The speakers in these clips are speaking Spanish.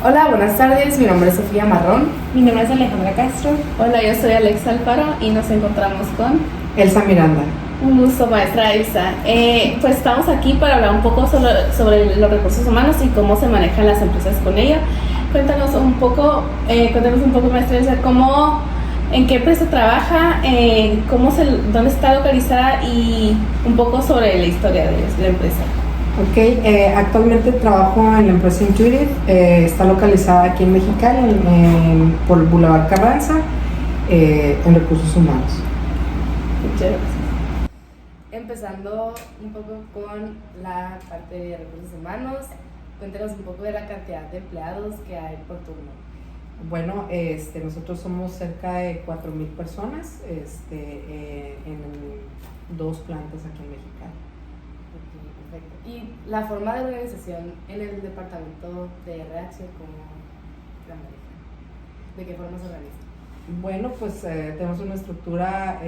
Hola, buenas tardes, mi nombre es Sofía Marrón. Mi nombre es Alejandra Castro. Hola, yo soy Alexa Alfaro y nos encontramos con Elsa Miranda. Un gusto, maestra Elsa. Pues estamos aquí para hablar un poco sobre los recursos humanos y cómo se manejan las empresas con ello. Cuéntanos un poco, maestra Elsa, en qué empresa trabaja, dónde está localizada y un poco sobre la historia de la empresa. Ok, actualmente trabajo en la empresa Intuitive, está localizada aquí en Mexicali, por el Boulevard Carranza, en recursos humanos. Muchas gracias. Empezando un poco con la parte de recursos humanos, cuéntanos un poco de la cantidad de empleados que hay por turno. Bueno, nosotros somos cerca de 4,000 personas en 2 plantas aquí en Mexicali. Perfecto. Y la forma de organización en el departamento de RH, ¿cómo la manejan? ¿De qué forma se organiza? Bueno, pues tenemos una estructura,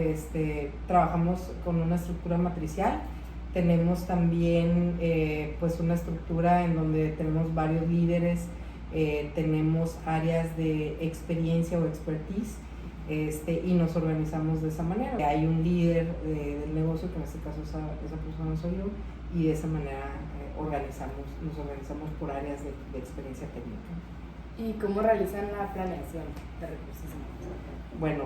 trabajamos con una estructura matricial. Tenemos también pues una estructura en donde tenemos varios líderes, tenemos áreas de experiencia o expertise, y nos organizamos de esa manera. Hay un líder del negocio, que en este caso esa persona soy yo, y de esa manera nos organizamos por áreas de experiencia técnica. ¿Y cómo realizan la planeación de recursos humanos? Bueno,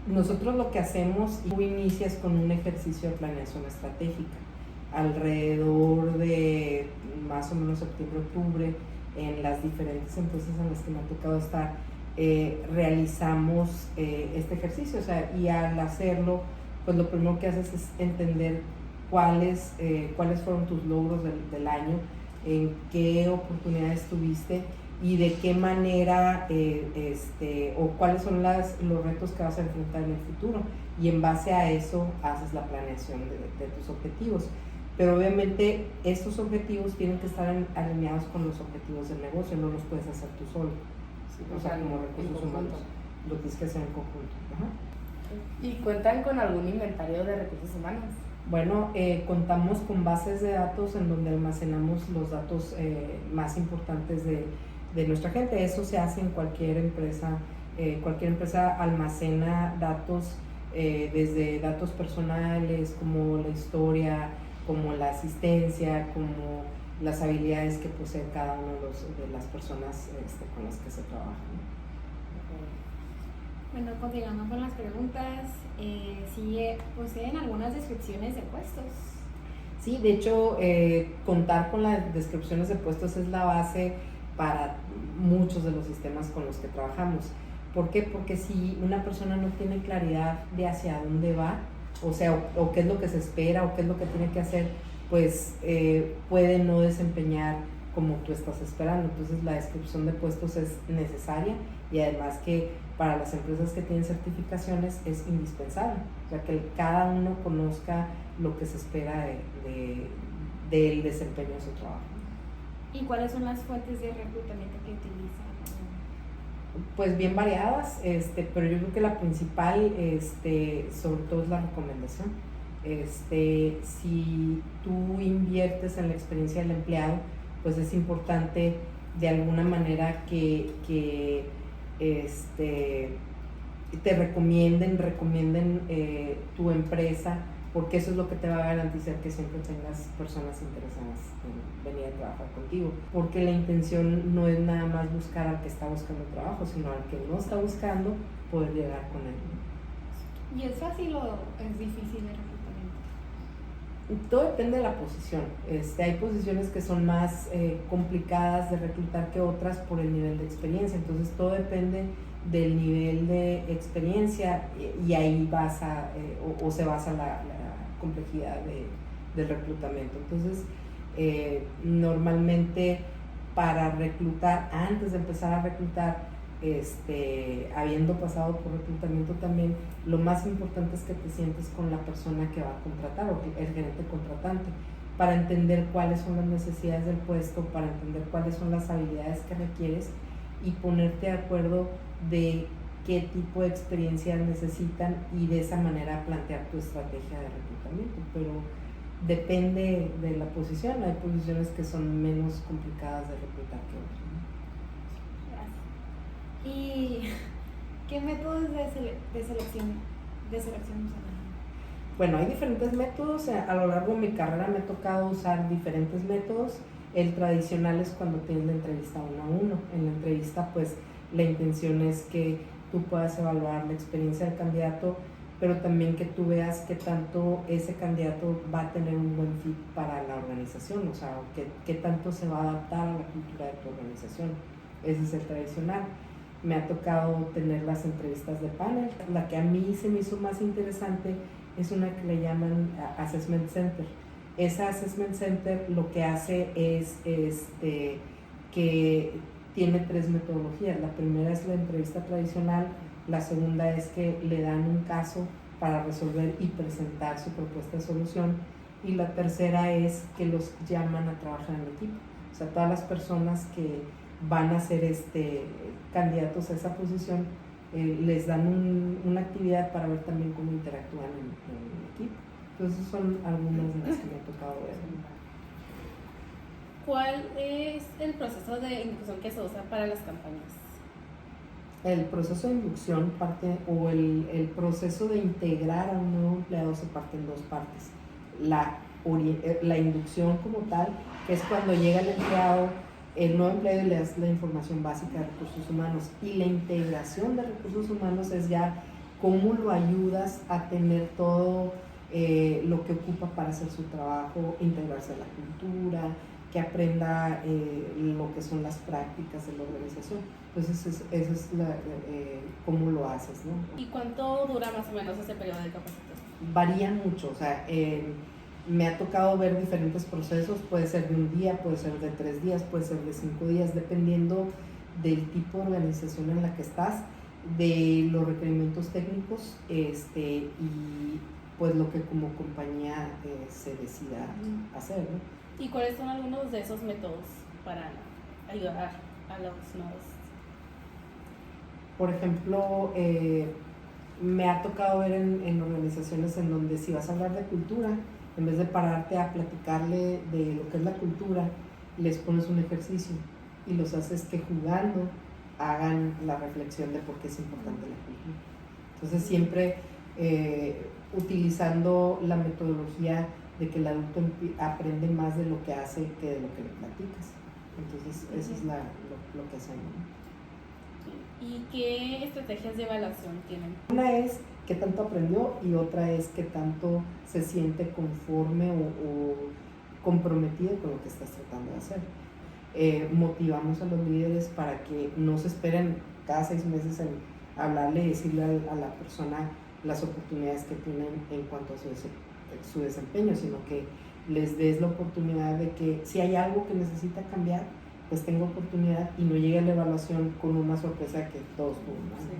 nosotros lo que hacemos, tú inicias con un ejercicio de planeación estratégica. Alrededor de más o menos septiembre-octubre, en las diferentes empresas en las que me ha tocado estar, realizamos este ejercicio, y al hacerlo, pues lo primero que haces es entender cuáles fueron tus logros del año, en qué oportunidades tuviste y de qué manera o cuáles son los retos que vas a enfrentar en el futuro, y en base a eso haces la planeación de tus objetivos. Pero obviamente estos objetivos tienen que estar alineados con los objetivos del negocio, no los puedes hacer tú solo. Sí, Como recursos humanos lo tienes que hacer en conjunto. Ajá. ¿Y cuentan con algún inventario de recursos humanos? Bueno, contamos con bases de datos en donde almacenamos los datos más importantes de nuestra gente. Eso se hace en cualquier empresa. Cualquier empresa almacena datos, desde datos personales, como la historia, como la asistencia, como las habilidades que posee cada una de las personas con las que se trabaja. Bueno, continuando con las preguntas, si poseen algunas descripciones de puestos. Sí, de hecho, contar con las descripciones de puestos es la base para muchos de los sistemas con los que trabajamos. ¿Por qué? Porque si una persona no tiene claridad de hacia dónde va, o qué es lo que se espera, o qué es lo que tiene que hacer, pues puede no desempeñar como tú estás esperando. Entonces la descripción de puestos es necesaria, y además que para las empresas que tienen certificaciones es indispensable, que cada uno conozca lo que se espera del desempeño de su trabajo. ¿Y cuáles son las fuentes de reclutamiento que utilizan? Pues bien variadas, pero yo creo que la principal, sobre todo, es la recomendación. Si tú inviertes en la experiencia del empleado, pues es importante de alguna manera que te recomienden tu empresa, porque eso es lo que te va a garantizar que siempre tengas personas interesadas en venir a trabajar contigo, porque la intención no es nada más buscar al que está buscando trabajo, sino al que no está buscando, poder llegar con él. ¿Y es fácil o es difícil el reclutamiento? Todo depende de la posición. Hay posiciones que son más complicadas de reclutar que otras por el nivel de experiencia, entonces todo depende del nivel de experiencia, y ahí se basa la complejidad del reclutamiento. Entonces, normalmente para reclutar, antes de empezar a reclutar, habiendo pasado por reclutamiento también, lo más importante es que te sientes con la persona que va a contratar, o el gerente contratante, para entender cuáles son las necesidades del puesto, para entender cuáles son las habilidades que requieres, y ponerte de acuerdo de qué tipo de experiencia necesitan, y de esa manera plantear tu estrategia de reclutamiento. Pero depende de la posición. Hay posiciones que son menos complicadas de reclutar que otras, ¿no? Gracias. ¿Y qué métodos de selección usan? Bueno, hay diferentes métodos. A lo largo de mi carrera me ha tocado usar diferentes métodos. El tradicional es cuando tienes la entrevista 1 a 1. En la entrevista, pues, la intención es que tú puedas evaluar la experiencia del candidato, pero también que tú veas qué tanto ese candidato va a tener un buen fit para la organización, o sea, qué tanto se va a adaptar a la cultura de tu organización. Ese es el tradicional. Me ha tocado tener las entrevistas de panel. La que a mí se me hizo más interesante es una que le llaman Assessment Center. Esa Assessment Center lo que hace es que tiene 3 metodologías. La primera es la entrevista tradicional, la segunda es que le dan un caso para resolver y presentar su propuesta de solución, y la tercera es que los llaman a trabajar en equipo. O sea, todas las personas que van a ser candidatos a esa posición les dan una actividad para ver también cómo interactúan en el equipo. Entonces son algunas de las que me ha tocado ver. ¿Cuál es el proceso de inducción que se usa para las campañas? El proceso de inducción el proceso de integrar a un nuevo empleado se parte en 2 partes. La inducción como tal, que es cuando llega el nuevo empleado y le das la información básica de recursos humanos, y la integración de recursos humanos es ya cómo lo ayudas a tener todo lo que ocupa para hacer su trabajo, integrarse a la cultura, que aprenda lo que son las prácticas de la organización. Entonces eso es cómo lo haces, ¿no? ¿Y cuánto dura más o menos ese periodo de capacitación? Varía mucho, o sea, me ha tocado ver diferentes procesos, puede ser de un día, puede ser de 3 días, puede ser de 5 días, dependiendo del tipo de organización en la que estás, de los requerimientos técnicos y pues lo que como compañía se decida hacer, ¿no? ¿Y cuáles son algunos de esos métodos para ayudar a los nuevos? Por ejemplo, me ha tocado ver en organizaciones en donde si vas a hablar de cultura, en vez de pararte a platicarle de lo que es la cultura, les pones un ejercicio y los haces que jugando hagan la reflexión de por qué es importante la cultura. Entonces siempre utilizando la metodología de que el adulto aprende más de lo que hace que de lo que le platicas. Entonces eso es lo que hacemos, ¿no? ¿Y qué estrategias de evaluación tienen? Una es qué tanto aprendió y otra es qué tanto se siente conforme o comprometido con lo que estás tratando de hacer. Motivamos a los líderes para que no se esperen cada 6 meses en hablarle y decirle a la persona las oportunidades que tienen en cuanto a su desempeño, sino que les des la oportunidad de que si hay algo que necesita cambiar, pues tenga oportunidad y no llegue a la evaluación con una sorpresa que todos tuvimos. Sí.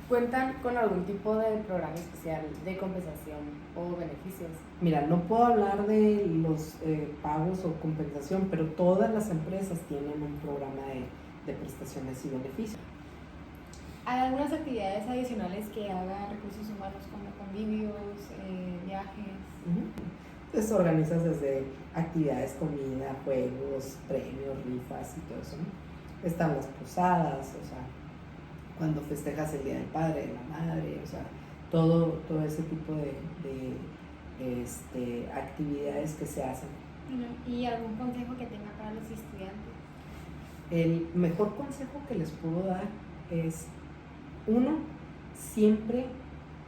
¿Cuentan con algún tipo de programa especial de compensación o beneficios? Mira, no puedo hablar de los pagos o compensación, pero todas las empresas tienen un programa de prestaciones y beneficios. ¿Hay algunas actividades adicionales que haga recursos humanos como convivios, viajes? Entonces organizas desde actividades, comida, juegos, premios, rifas y todo eso, ¿no? Están las posadas, o sea, cuando festejas el Día del Padre, de la Madre, o sea, todo ese tipo de actividades que se hacen. ¿Y algún consejo que tenga para los estudiantes? El mejor consejo que les puedo dar es, 1, siempre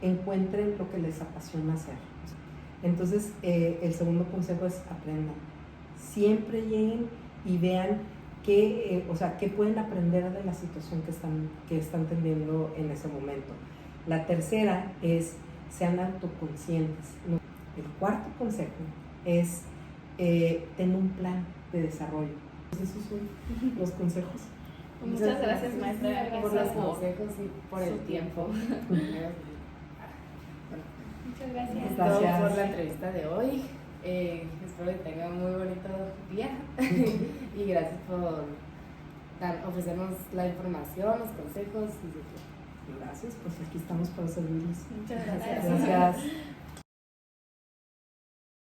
encuentren lo que les apasiona hacer. Entonces, el segundo consejo es aprendan. Siempre lleguen y vean qué pueden aprender de la situación que están teniendo en ese momento. La tercera es, sean autoconscientes. El cuarto consejo es, ten un plan de desarrollo. Esos son los consejos. Muchas gracias, maestra, por los consejos y por el tiempo. Muchas gracias. Es todo por la entrevista de hoy. Espero que tengan un muy bonito día y gracias por ofrecernos la información, los consejos. Gracias, pues aquí estamos para servirles. Muchas gracias. Gracias.